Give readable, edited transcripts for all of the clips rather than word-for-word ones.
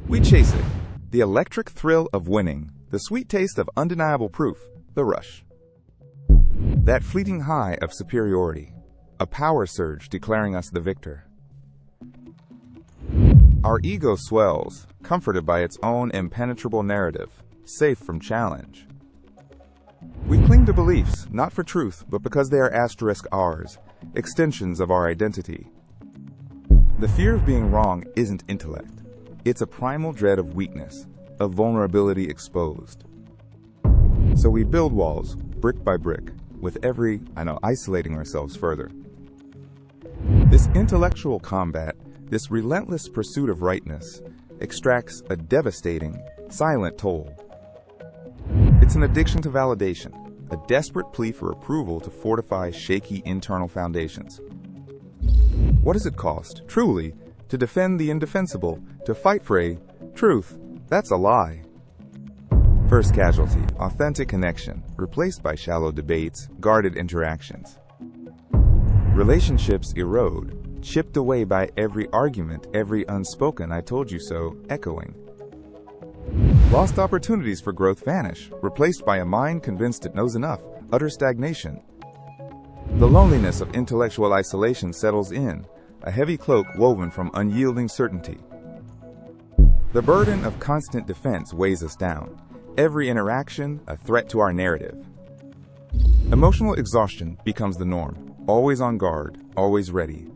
We chase it. The electric thrill of winning, the sweet taste of undeniable proof, the rush. That fleeting high of superiority, a power surge declaring us the victor. Our ego swells, comforted by its own impenetrable narrative, safe from challenge. We cling to beliefs, not for truth, but because they are asterisk ours, extensions of our identity. The fear of being wrong isn't intellect. It's a primal dread of weakness, of vulnerability exposed. So we build walls, brick by brick, with isolating ourselves further. This intellectual combat, this relentless pursuit of rightness, extracts a devastating, silent toll. It's an addiction to validation, a desperate plea for approval to fortify shaky internal foundations. What does it cost, truly, to defend the indefensible, to fight for a truth that's a lie? First casualty, authentic connection, replaced by shallow debates, guarded interactions. Relationships erode, chipped away by every argument, every unspoken "I told you so" echoing. Lost opportunities for growth vanish, replaced by a mind convinced it knows enough, utter stagnation. The loneliness of intellectual isolation settles in, a heavy cloak woven from unyielding certainty. The burden of constant defense weighs us down, every interaction a threat to our narrative. Emotional exhaustion becomes the norm, always on guard, always ready.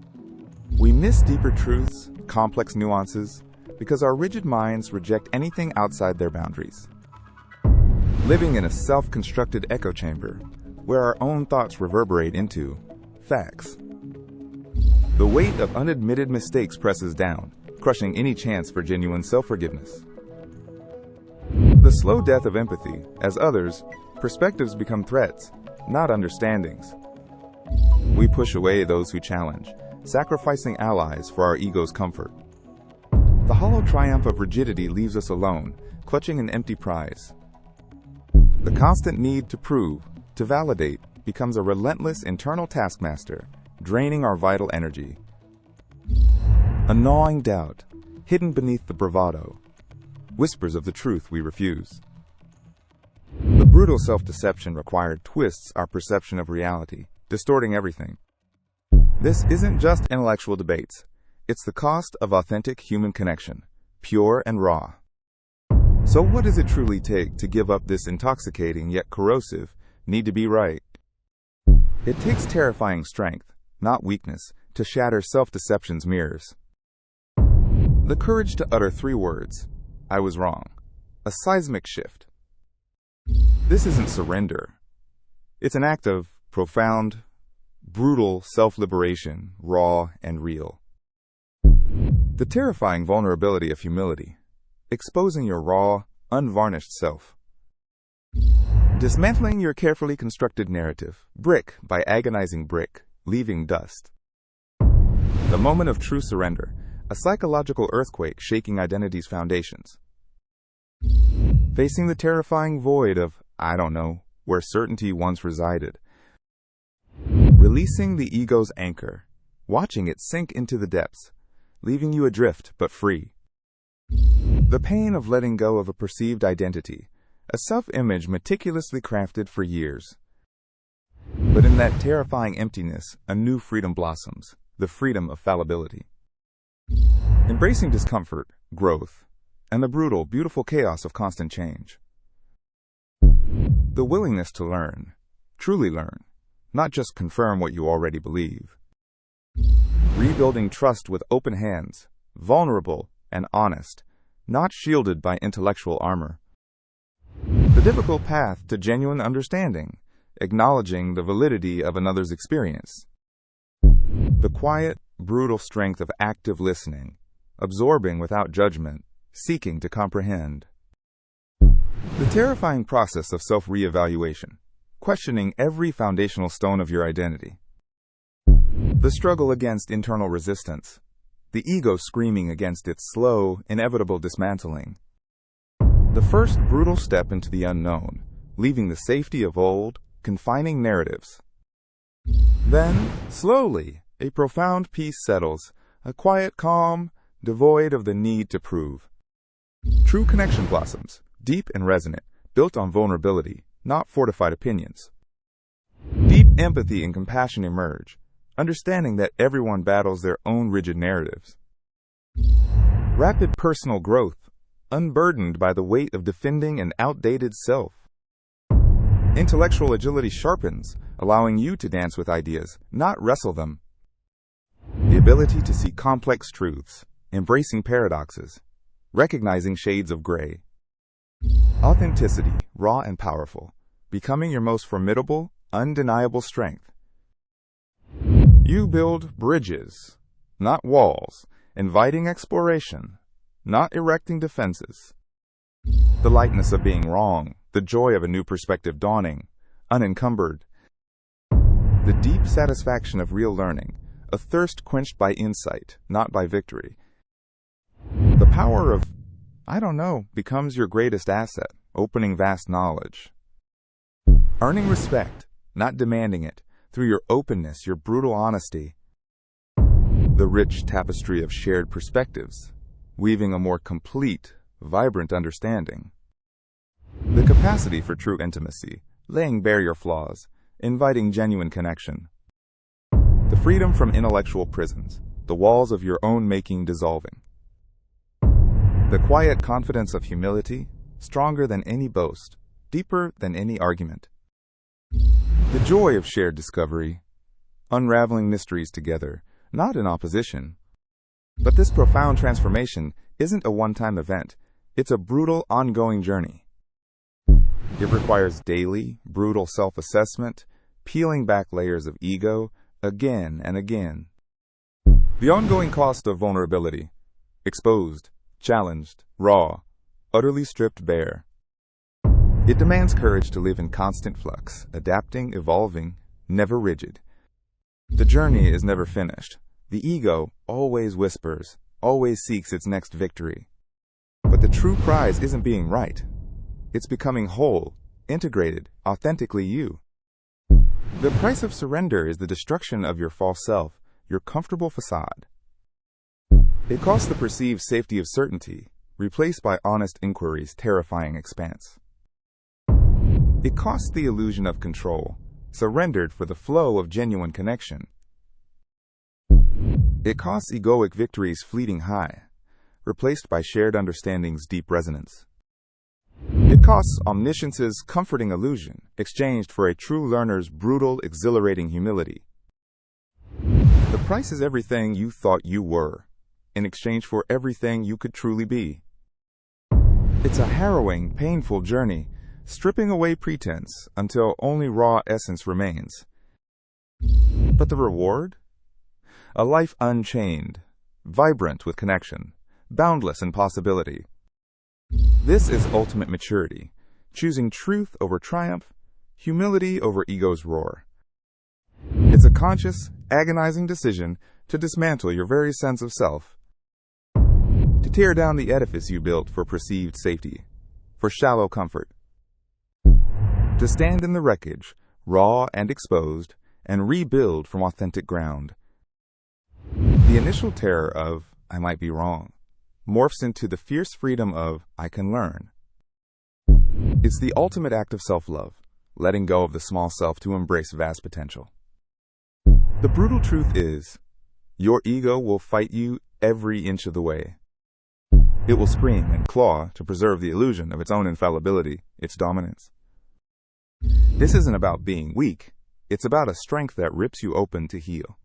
We miss deeper truths, complex nuances, because our rigid minds reject anything outside their boundaries. Living in a self-constructed echo chamber, where our own thoughts reverberate into facts. The weight of unadmitted mistakes presses down, crushing any chance for genuine self-forgiveness. The slow death of empathy, as others, perspectives become threats, not understandings. We push away those who challenge, sacrificing allies for our ego's comfort. The hollow triumph of rigidity leaves us alone, clutching an empty prize. The constant need to prove, to validate, becomes a relentless internal taskmaster, draining our vital energy. A gnawing doubt, hidden beneath the bravado, whispers of the truth we refuse. The brutal self-deception required twists our perception of reality, distorting everything. This isn't just intellectual debates. It's the cost of authentic human connection, pure and raw. So what does it truly take to give up this intoxicating yet corrosive need to be right? It takes terrifying strength, not weakness, to shatter self-deception's mirrors. The courage to utter 3 words, "I was wrong," a seismic shift. This isn't surrender. It's an act of profound, brutal self-liberation, raw and real. The terrifying vulnerability of humility, exposing your raw, unvarnished self. Dismantling your carefully constructed narrative, brick by agonizing brick, leaving dust. The moment of true surrender, a psychological earthquake shaking identity's foundations. Facing the terrifying void of, I don't know, where certainty once resided. Releasing the ego's anchor, watching it sink into the depths, leaving you adrift but free. The pain of letting go of a perceived identity, a self-image meticulously crafted for years. But in that terrifying emptiness, a new freedom blossoms, the freedom of fallibility. Embracing discomfort, growth, and the brutal, beautiful chaos of constant change. The willingness to learn, truly learn, not just confirm what you already believe. Rebuilding trust with open hands, vulnerable and honest, not shielded by intellectual armor. The difficult path to genuine understanding, acknowledging the validity of another's experience. The quiet, brutal strength of active listening, absorbing without judgment, seeking to comprehend. The terrifying process of self-reevaluation, questioning every foundational stone of your identity. The struggle against internal resistance, the ego screaming against its slow, inevitable dismantling. The first brutal step into the unknown, leaving the safety of old, confining narratives. Then, slowly, a profound peace settles, a quiet calm, devoid of the need to prove. True connection blossoms, deep and resonant, built on vulnerability, not fortified opinions. Deep empathy and compassion emerge, understanding that everyone battles their own rigid narratives. Rapid personal growth, unburdened by the weight of defending an outdated self. Intellectual agility sharpens, allowing you to dance with ideas, not wrestle them. The ability to see complex truths, embracing paradoxes, recognizing shades of gray. Authenticity, raw and powerful, becoming your most formidable, undeniable strength. You build bridges, not walls, inviting exploration, not erecting defenses. The lightness of being wrong, the joy of a new perspective dawning, unencumbered. The deep satisfaction of real learning, a thirst quenched by insight, not by victory. The power of, becomes your greatest asset, opening vast knowledge. Earning respect, not demanding it, through your openness, your brutal honesty. The rich tapestry of shared perspectives, weaving a more complete, vibrant understanding. The capacity for true intimacy, laying bare your flaws, inviting genuine connection. The freedom from intellectual prisons, the walls of your own making dissolving. The quiet confidence of humility, stronger than any boast, deeper than any argument. The joy of shared discovery, unraveling mysteries together, not in opposition. But this profound transformation isn't a one-time event. It's a brutal, ongoing journey. It requires daily, brutal self-assessment, peeling back layers of ego again and again. The ongoing cost of vulnerability, exposed, challenged, raw, utterly stripped bare. It demands courage to live in constant flux, adapting, evolving, never rigid. The journey is never finished. The ego always whispers, always seeks its next victory. But the true prize isn't being right. It's becoming whole, integrated, authentically you. The price of surrender is the destruction of your false self, your comfortable facade. It costs the perceived safety of certainty, replaced by honest inquiry's terrifying expanse. It costs the illusion of control, surrendered for the flow of genuine connection. It costs egoic victory's fleeting high, replaced by shared understanding's deep resonance. It costs omniscience's comforting illusion, exchanged for a true learner's brutal, exhilarating humility. The price is everything you thought you were, in exchange for everything you could truly be. It's a harrowing, painful journey, stripping away pretense until only raw essence remains. But the reward? A life unchained, vibrant with connection, boundless in possibility. This is ultimate maturity, choosing truth over triumph, humility over ego's roar. It's a conscious, agonizing decision to dismantle your very sense of self, to tear down the edifice you built for perceived safety, for shallow comfort, to stand in the wreckage, raw and exposed, and rebuild from authentic ground. The initial terror of, I might be wrong, morphs into the fierce freedom of, I can learn. It's the ultimate act of self-love, letting go of the small self to embrace vast potential. The brutal truth is, your ego will fight you every inch of the way. It will scream and claw to preserve the illusion of its own infallibility, its dominance. This isn't about being weak. It's about a strength that rips you open to heal.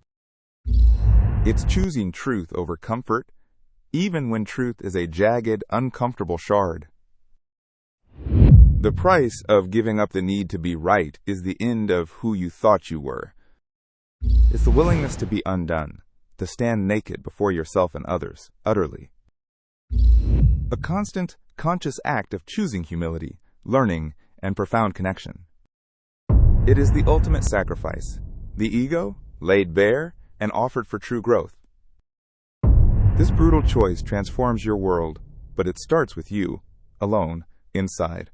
It's choosing truth over comfort, even when truth is a jagged, uncomfortable shard. The price of giving up the need to be right is the end of who you thought you were. It's the willingness to be undone, to stand naked before yourself and others, utterly. A constant, conscious act of choosing humility, learning, and profound connection. It is the ultimate sacrifice, the ego, laid bare, and offered for true growth. This brutal choice transforms your world, but it starts with you, alone, inside.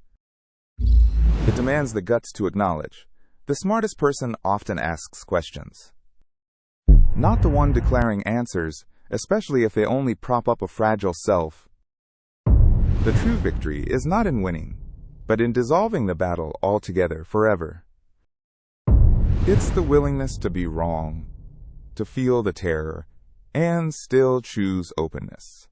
It demands the guts to acknowledge. The smartest person often asks questions. Not the one declaring answers, especially if they only prop up a fragile self. The true victory is not in winning, but in dissolving the battle altogether forever. It's the willingness to be wrong, to feel the terror, and still choose openness.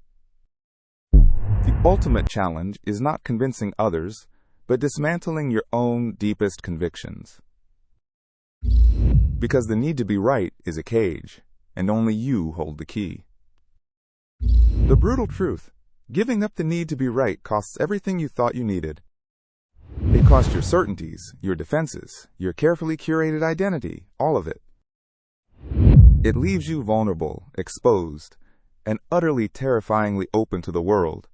The ultimate challenge is not convincing others, but dismantling your own deepest convictions. Because the need to be right is a cage, and only you hold the key. The brutal truth: giving up the need to be right costs everything you thought you needed. It costs your certainties, your defenses, your carefully curated identity, all of it. It leaves you vulnerable, exposed, and utterly terrifyingly open to the world.